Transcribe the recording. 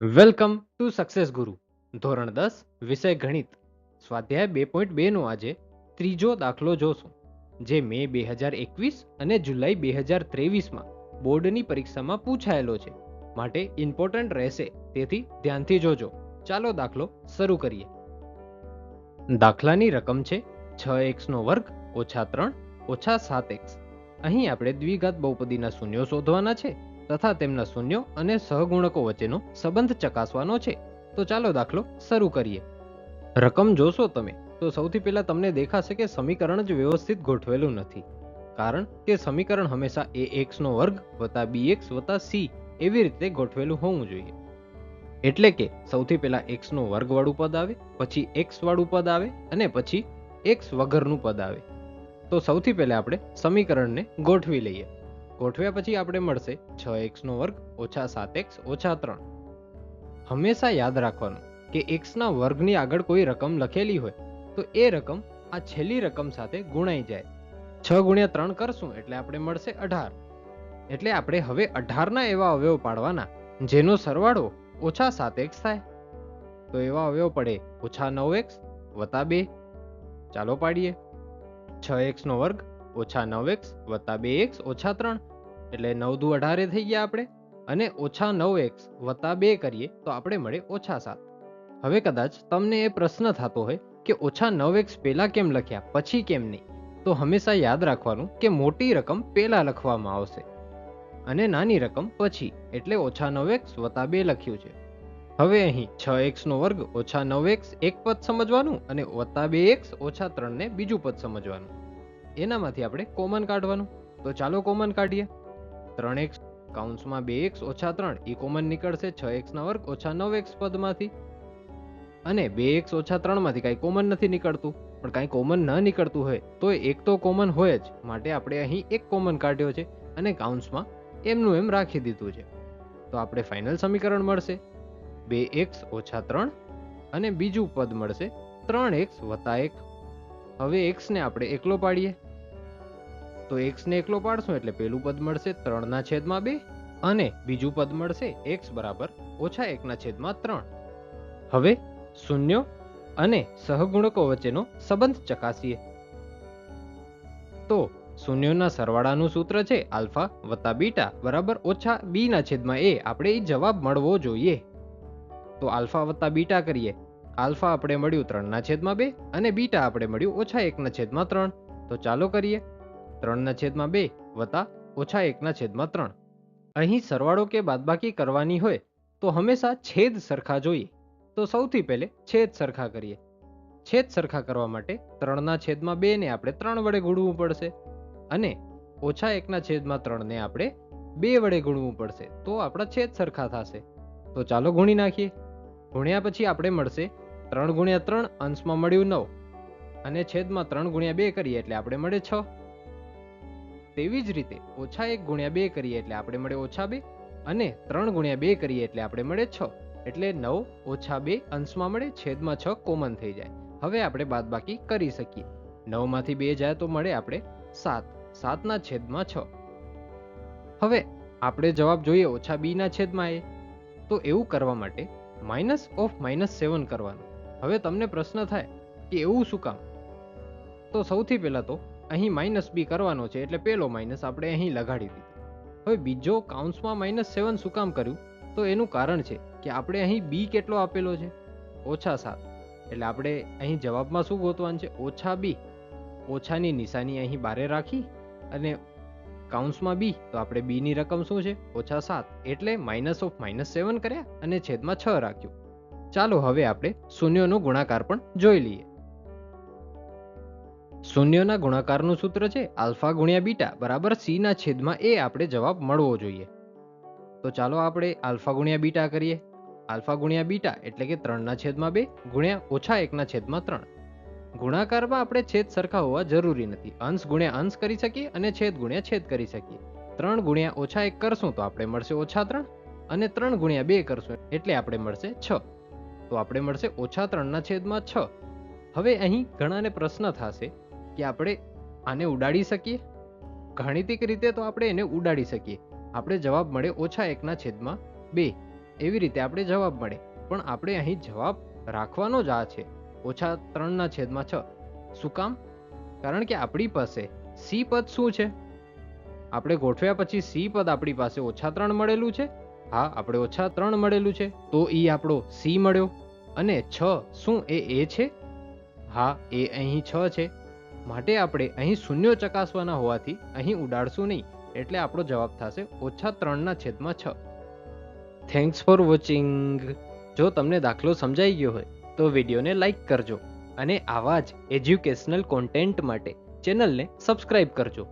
Welcome to success ગુરુ. ધોરણ 10 વિષય ગણિત, સ્વાધ્યાય 2.2નો આજે ત્રીજો દાખલો જોશું, જે મે 2021 અને જુલાઈ 2023માં બોર્ડની પરીક્ષામાં પૂછાયેલો છે, માટે ઇમ્પોર્ટન્ટ રહેશે, તેથી ધ્યાનથી જોજો. ચાલો દાખલો શરૂ કરીએ. દાખલાની રકમ છે 6x² ઓછા 3 ઓછા 7x. અહીં આપણે દ્વિઘાત બહુપદીના શૂન્યો શોધવાના છે તથા તેમના શૂન્યો અને સહગુણકો વચ્ચેનો સંબંધ ચકાસવાનો છે. તો ચાલો દાખલો શરૂ કરીએ. રકમ જોશો તમે તો સૌથી પહેલા તમને દેખાશે કે સમીકરણ જ વ્યવસ્થિત ગોઠવેલું નથી, કારણ કે સમીકરણ હંમેશા ax² વત્તા bx વત્તા c એવી રીતે ગોઠવેલું હોવું જોઈએ. એટલે કે સૌથી પહેલા x² વાળું પદ આવે, પછી x વાળું પદ આવે અને પછી x વગરનું પદ આવે. તો સૌથી પહેલા આપણે સમીકરણને ગોઠવી લઈએ. ગોઠવ્યા પછી આપણે મળશે 6x² ઓછા 7x ઓછા 3. હંમેશા યાદ રાખવાનું કે x ના વર્ગની આગળ કોઈ રકમ લખેલી હોય તો એ રકમ આ છેલ્લી રકમ સાથે ગુણાઈ જાય. 6 ગુણ્યા 3 કરશું એટલે આપણે મળશે 18. એટલે આપણે હવે 18 ના એવા અવયવ પાડવાના જેનો સરવાળો ઓછા 7x થાય. તો એવા અવયવ પડે ઓછા 9x વત્તા 2. ચાલો પાડીએ. 6x² ઓછા 9x વત્તા 2x ઓછા 3 એટલે 9 દુ 18 થઈ ગયા આપણે, અને ઓછા 9x વત્તા 2 કરીએ તો આપણે મળે ઓછા 7. હવે કદાચ તમને એ પ્રશ્ન થતો હોય કે ઓછા 9x પહેલા કેમ લખ્યા પછી કેમ નહીં, તો હંમેશા યાદ રાખવાનું કે મોટી રકમ પહેલા લખવામાં આવશે અને નાની રકમ પછી, એટલે ઓછા 9x વત્તા 2 લખ્યું છે. હવે અહીં 6x² ઓછા 9x એક પદ સમજવાનું અને વત્તા 2x ઓછા 3 ને બીજું પદ સમજવાનું. એનામાંથી આપણે કોમન કાઢવાનું. તો ચાલો કોમન કાઢીએ. 3x કૌંસમાં 2x ઓછા 3 એ કોમન નીકળશે 6x² ઓછા 9x પદમાંથી, અને 2x ઓછા 3 માંથી કાંઈ કોમન નથી નીકળતું. પણ કાંઈ કોમન ન નીકળતું હોય તો એક તો કોમન હોય જ, માટે આપણે અહીં એક કોમન કાઢ્યો છે અને કૌંસમાં એમનું એમ રાખી દીધું છે. તો આપણે ફાઇનલ સમીકરણ મળશે 2x ઓછા 3 અને બીજું પદ મળશે 3x વત્તા 1. હવે x ને આપણે એકલો પાડીએ. તો x ને એકલો પાડશું એટલે પેલું પદ મળશે 3/2 અને બીજું પદ મળશે x બરાબર ઓછા 1/3. હવે શૂન્યો અને સહગુણકો વચ્ચેનો સંબંધ ચકાસીએ. તો શૂન્યોના સરવાળાનું સૂત્ર છે આલ્ફા વત્તા બીટા બરાબર ઓછા b/a. આપણે એ જવાબ મળવો જોઈએ. તો આલ્ફા વત્તા બીટા કરીએ. આલ્ફા આપણે મળ્યું 3/2 અને બીટા આપણે મળ્યું ઓછા 1/3. તો ચાલો કરીએ. 3/2 વત્તા ઓછા 1/3. અહીં સરવાળો કે બાદબાકી કરવાની હોય તો હંમેશા છેદ સરખા જોઈએ. તો સૌથી પહેલે છેદ સરખા કરીએ. છેદ સરખા કરવા માટે 3/2 ને આપણે 3 વડે ગુણવું પડશે અને ઓછા 1/3 ને આપણે 2 વડે ગુણવું પડશે, તો આપણા છેદ સરખા થશે. તો ચાલો ગુણી નાખીએ. ગુણ્યા પછી આપણે મળશે 3 ગુણ્યા 3 અંશમાં મળ્યું 9 અને છેદમાં 3 ગુણ્યા 2 કરીએ એટલે આપણે મળે 6. તેવી જ રીતે ઓછા 1 ગુણ્યા 2 કરીએ એટલે આપણે મળે ઓછા 2 અને 3 ગુણ્યા 2 કરીએ એટલે આપણે મળે 6. એટલે 9 ઓછા 2 અંશમાં મળે, છેદમાં 6 કોમન થઈ જાય. હવે આપણે બાદબાકી કરી શકીએ. 9 માંથી 2 જાય તો મળે આપણે 7. 7/6. હવે આપણે જવાબ જોઈએ ઓછા b/a. તો એવું કરવા માટે -7 કરવાનું. હવે તમને પ્રશ્ન થાય કે એવું શું કામ? તો સૌથી પહેલા તો અહીં -b કરવાનો છે એટલે પેલો માઇનસ આપણે અહીં લગાડી દીધો. હવે બીજો કૌંસમાં -7 શું કામ કર્યું? તો એનું કારણ છે કે આપણે અહીં b કેટલો આપેલો છે? ઓછા 7. એટલે આપણે અહીં જવાબમાં શું ગોતવાનું છે? ઓછા b. ઓછાની નિશાની અહીં બારે રાખી અને કૌંસમાં b, તો આપણે b ની રકમ શું છે? ઓછા 7. એટલે -7 કર્યા અને છેદમાં 6 રાખ્યું. ચાલો હવે આપણે શૂન્યોનો ગુણાકાર પણ જોઈ લઈએ. શૂન્યોના ગુણાકારનું સૂત્ર છે આલ્ફા ગુણ્યા બીટા બરાબર c/a. આપણે જવાબ મળવો જોઈએ. તો ચાલો આપણે આલ્ફા ગુણ્યા બીટા કરીએ. આલ્ફા ગુણ્યા બીટા એટલે કે 3/2 ગુણ્યા ઓછા 1/3. ગુણાકારમાં આપણે છેદ સરખા હોવા જરૂરી નથી. અંશ ગુણ્યા અંશ કરી શકીએ અને છેદ ગુણ્યા છેદ કરી શકીએ. 3 ગુણ્યા ઓછા 1 કરશું તો આપણે મળશે ઓછા 3 અને 3 ગુણ્યા 2 કરશું એટલે આપણે મળશે 6. તો આપણે મળશે ઓછા 3/6. હવે અહીં ઘણાને પ્રશ્ન થશે કે આપણે આને ઉડાડી શકીએ? ગાણિતિક રીતે તો આપણે એને ઉડાડી શકીએ. આપણે જવાબ મળે ઓછા 1/2. એવી રીતે આપણે જવાબ મળે. પણ આપણે અહીં જવાબ રાખવાનો જ આ છે, -3/6. શું કામ? કારણ કે આપણી પાસે સી પદ શું છે? આપણે ગોઠવ્યા પછી સી પદ આપણી પાસે -3 મળેલું છે. હા, આપણે -3 મળેલું છે, તો ઈ આપણો સી મળ્યો. અને 6 શું એ છે? હા, એ અહીં 6 છે. માટે આપણે અહીં શૂન્યો ચકાસવાના હોવાથી અહીં ઉડાડશું નહીં, એટલે આપણો જવાબ થશે -3/6. Thanks for watching. જો તમને દાખલો સમજાઈ ગયો હોય તો વિડીયોને લાઈક કરજો અને આવા જ એજ્યુકેશનલ કોન્ટેન્ટ માટે ચેનલને સબસ્ક્રાઇબ કરજો.